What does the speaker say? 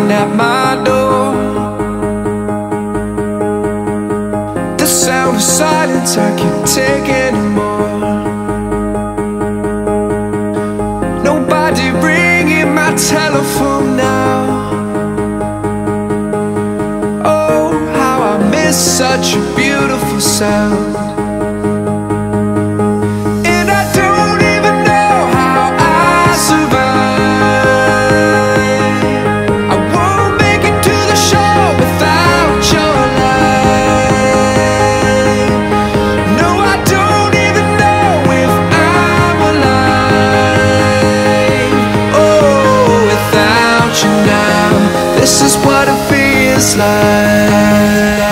knocking at my door. The sound of silence, I can't take anymore. Nobody ringing my telephone now. Oh, how I miss such a beautiful sound. And I don't even know how I survive. I won't make it to the shore without your light. No, I don't even know if I'm alive. Oh, without you now, this is what it feels like.